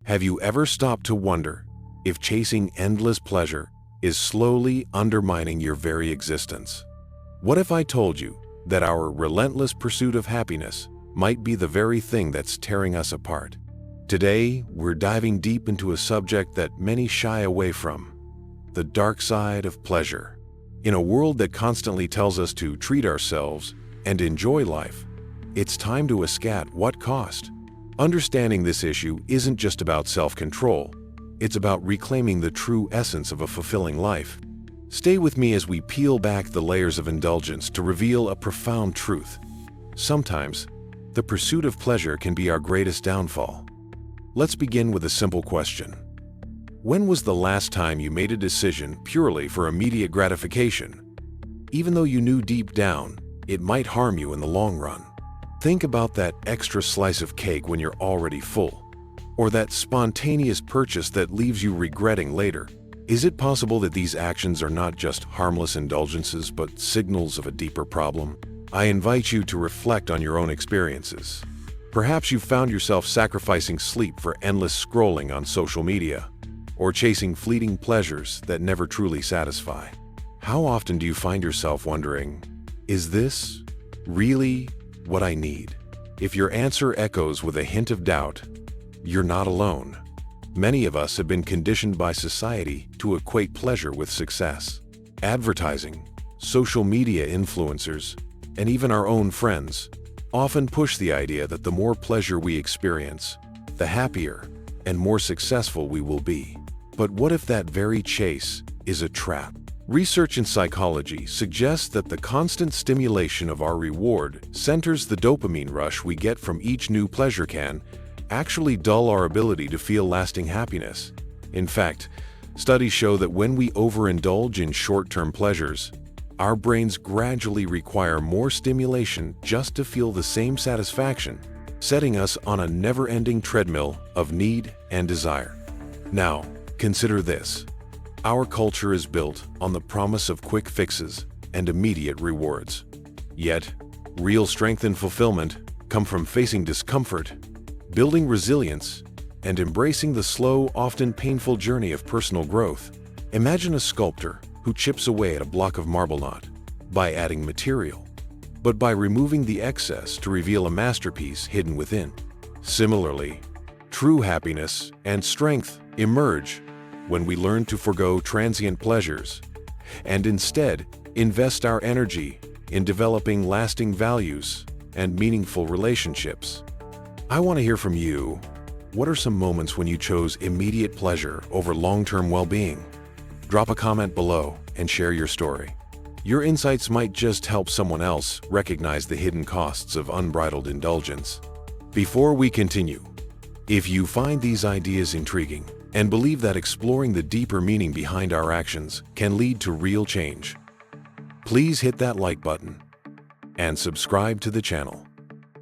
Have you ever stopped to wonder if chasing endless pleasure is slowly undermining your very existence? What if I told you that our relentless pursuit of happiness might be the very thing that's tearing us apart? Today, we're diving deep into a subject that many shy away from: the dark side of pleasure. In a world that constantly tells us to treat ourselves and enjoy life, it's time to ask at what cost? Understanding this issue isn't just about self-control. It's about reclaiming the true essence of a fulfilling life. Stay with me as we peel back the layers of indulgence to reveal a profound truth. Sometimes, the pursuit of pleasure can be our greatest downfall. Let's begin with a simple question. When was the last time you made a decision purely for immediate gratification, even though you knew deep down it might harm you in the long run? Think about that extra slice of cake when you're already full, or that spontaneous purchase that leaves you regretting later. Is it possible that these actions are not just harmless indulgences but signals of a deeper problem? I invite you to reflect on your own experiences. Perhaps you've found yourself sacrificing sleep for endless scrolling on social media, or chasing fleeting pleasures that never truly satisfy. How often do you find yourself wondering, is this really what I need? If your answer echoes with a hint of doubt, you're not alone. Many of us have been conditioned by society to equate pleasure with success. Advertising, social media influencers, and even our own friends often push the idea that the more pleasure we experience, the happier and more successful we will be. But what if that very chase is a trap? Research in psychology suggests that the constant stimulation of our reward centers the dopamine rush we get from each new pleasure can actually dull our ability to feel lasting happiness. In fact, studies show that when we overindulge in short-term pleasures, our brains gradually require more stimulation just to feel the same satisfaction, setting us on a never-ending treadmill of need and desire. Now, consider this. Our culture is built on the promise of quick fixes and immediate rewards. Yet, real strength and fulfillment come from facing discomfort, building resilience, and embracing the slow, often painful journey of personal growth. Imagine a sculptor who chips away at a block of marble not by adding material, but by removing the excess to reveal a masterpiece hidden within. Similarly, true happiness and strength emerge when we learn to forgo transient pleasures and instead invest our energy in developing lasting values and meaningful relationships. I want to hear from you. What are some moments when you chose immediate pleasure over long-term well-being? Drop a comment below and share your story. Your insights might just help someone else recognize the hidden costs of unbridled indulgence. Before we continue, if you find these ideas intriguing and believe that exploring the deeper meaning behind our actions can lead to real change, please hit that like button and subscribe to the channel.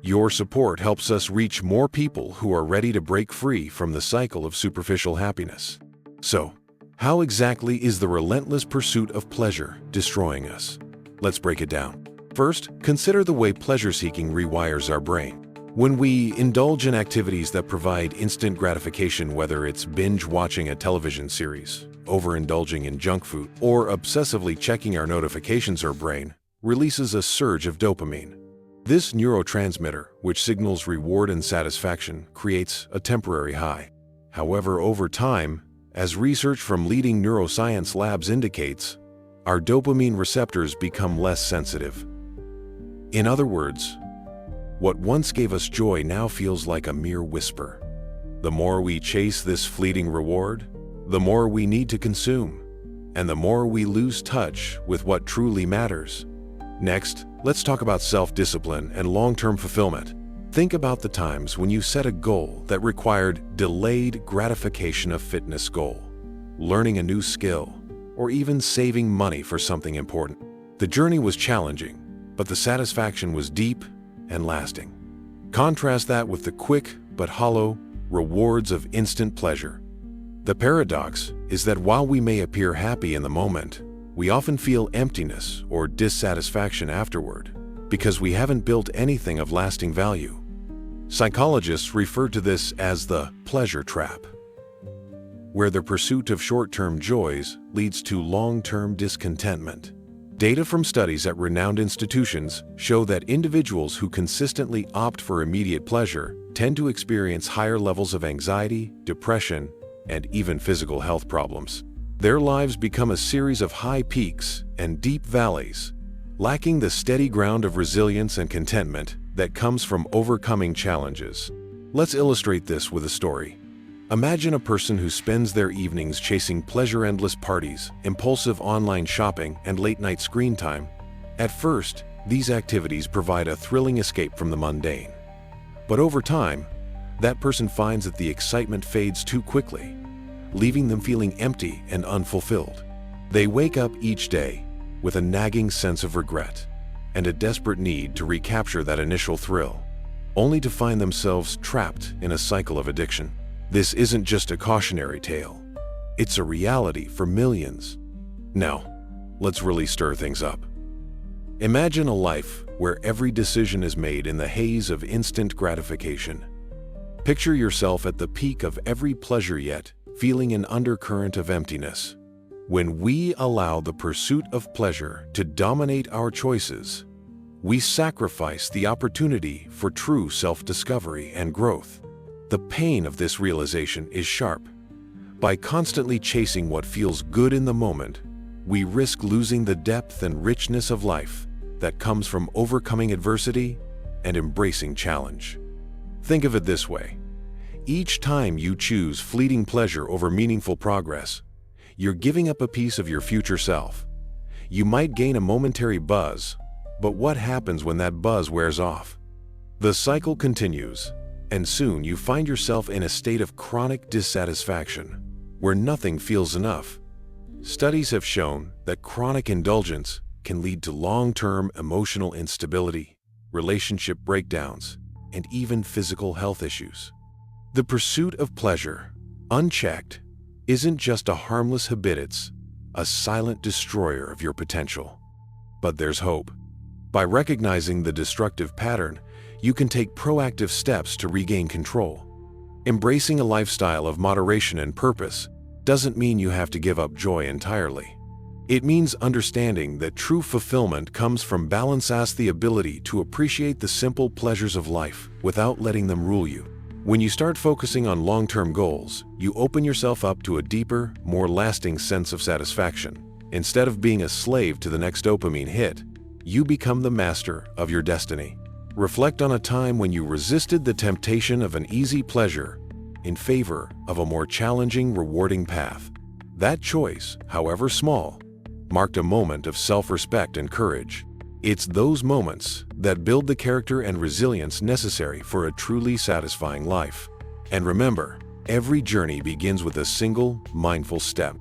Your support helps us reach more people who are ready to break free from the cycle of superficial happiness. So, how exactly is the relentless pursuit of pleasure destroying us? Let's break it down. First, consider the way pleasure-seeking rewires our brain. When we indulge in activities that provide instant gratification, whether it's binge-watching a television series, overindulging in junk food, or obsessively checking our notifications, our brain releases a surge of dopamine. This neurotransmitter, which signals reward and satisfaction, creates a temporary high. However, over time, as research from leading neuroscience labs indicates, our dopamine receptors become less sensitive. In other words, what once gave us joy now feels like a mere whisper. The more we chase this fleeting reward, the more we need to consume, and the more we lose touch with what truly matters. Next, let's talk about self-discipline and long-term fulfillment. Think about the times when you set a goal that required delayed gratification: a fitness goal, learning a new skill, or even saving money for something important. The journey was challenging, but the satisfaction was deep and lasting. Contrast that with the quick but hollow rewards of instant pleasure. The paradox is that while we may appear happy in the moment, we often feel emptiness or dissatisfaction afterward because we haven't built anything of lasting value. Psychologists refer to this as the pleasure trap. where the pursuit of short-term joys leads to long-term discontentment. Data from studies at renowned institutions show that individuals who consistently opt for immediate pleasure tend to experience higher levels of anxiety, depression, and even physical health problems. Their lives become a series of high peaks and deep valleys, lacking the steady ground of resilience and contentment that comes from overcoming challenges. Let's illustrate this with a story. Imagine a person who spends their evenings chasing pleasure-endless parties, impulsive online shopping, and late-night screen time. At first, these activities provide a thrilling escape from the mundane. But over time, that person finds that the excitement fades too quickly, leaving them feeling empty and unfulfilled. They wake up each day with a nagging sense of regret and a desperate need to recapture that initial thrill, only to find themselves trapped in a cycle of addiction. This isn't just a cautionary tale. It's a reality for millions. Now, let's really stir things up. Imagine a life where every decision is made in the haze of instant gratification. Picture yourself at the peak of every pleasure, yet feeling an undercurrent of emptiness. When we allow the pursuit of pleasure to dominate our choices, we sacrifice the opportunity for true self-discovery and growth. The pain of this realization is sharp. By constantly chasing what feels good in the moment, we risk losing the depth and richness of life that comes from overcoming adversity and embracing challenge. Think of it this way. Each time you choose fleeting pleasure over meaningful progress, you're giving up a piece of your future self. You might gain a momentary buzz, but what happens when that buzz wears off? The cycle continues, and soon you find yourself in a state of chronic dissatisfaction, where nothing feels enough. Studies have shown that chronic indulgence can lead to long-term emotional instability, relationship breakdowns, and even physical health issues. The pursuit of pleasure, unchecked, isn't just a harmless habit, it's a silent destroyer of your potential. But there's hope. By recognizing the destructive pattern, you can take proactive steps to regain control. Embracing a lifestyle of moderation and purpose doesn't mean you have to give up joy entirely. It means understanding that true fulfillment comes from balance, as the ability to appreciate the simple pleasures of life without letting them rule you. When you start focusing on long-term goals, you open yourself up to a deeper, more lasting sense of satisfaction. Instead of being a slave to the next dopamine hit, you become the master of your destiny. Reflect on a time when you resisted the temptation of an easy pleasure in favor of a more challenging, rewarding path. That choice, however small, marked a moment of self-respect and courage. It's those moments that build the character and resilience necessary for a truly satisfying life. And remember, every journey begins with a single, mindful step.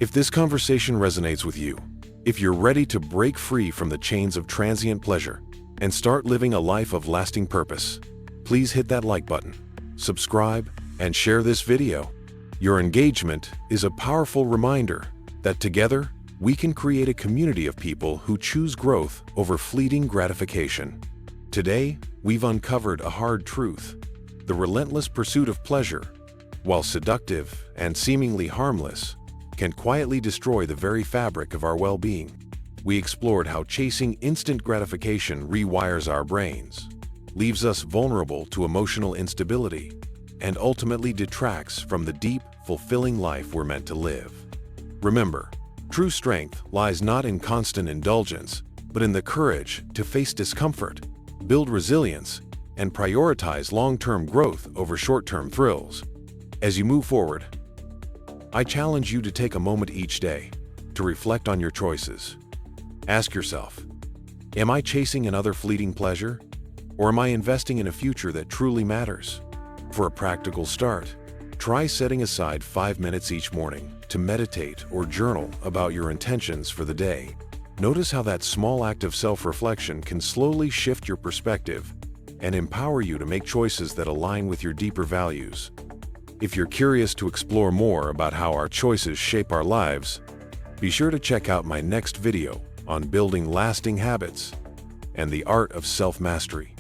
If this conversation resonates with you, if you're ready to break free from the chains of transient pleasure and start living a life of lasting purpose, please hit that like button, subscribe, and share this video. Your engagement is a powerful reminder that together we can create a community of people who choose growth over fleeting gratification. Today, we've uncovered a hard truth. The relentless pursuit of pleasure, while seductive and seemingly harmless, can quietly destroy the very fabric of our well-being. We explored how chasing instant gratification rewires our brains, leaves us vulnerable to emotional instability, and ultimately detracts from the deep, fulfilling life we're meant to live. Remember, true strength lies not in constant indulgence, but in the courage to face discomfort, build resilience, and prioritize long-term growth over short-term thrills. As you move forward, I challenge you to take a moment each day to reflect on your choices. Ask yourself, am I chasing another fleeting pleasure, or am I investing in a future that truly matters? For a practical start, try setting aside 5 minutes each morning to meditate or journal about your intentions for the day. Notice how that small act of self-reflection can slowly shift your perspective and empower you to make choices that align with your deeper values. If you're curious to explore more about how our choices shape our lives, be sure to check out my next video on building lasting habits and the art of self-mastery.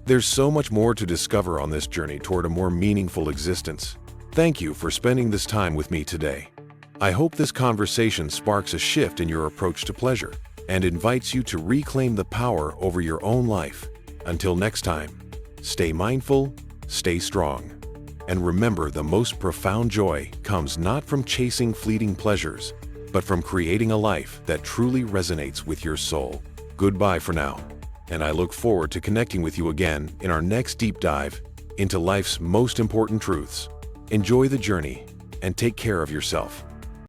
There's so much more to discover on this journey toward a more meaningful existence. Thank you for spending this time with me today. I hope this conversation sparks a shift in your approach to pleasure and invites you to reclaim the power over your own life. Until next time, stay mindful, stay strong, and remember, the most profound joy comes not from chasing fleeting pleasures, but from creating a life that truly resonates with your soul. Goodbye for now, and I look forward to connecting with you again in our next deep dive into life's most important truths. Enjoy the journey and take care of yourself.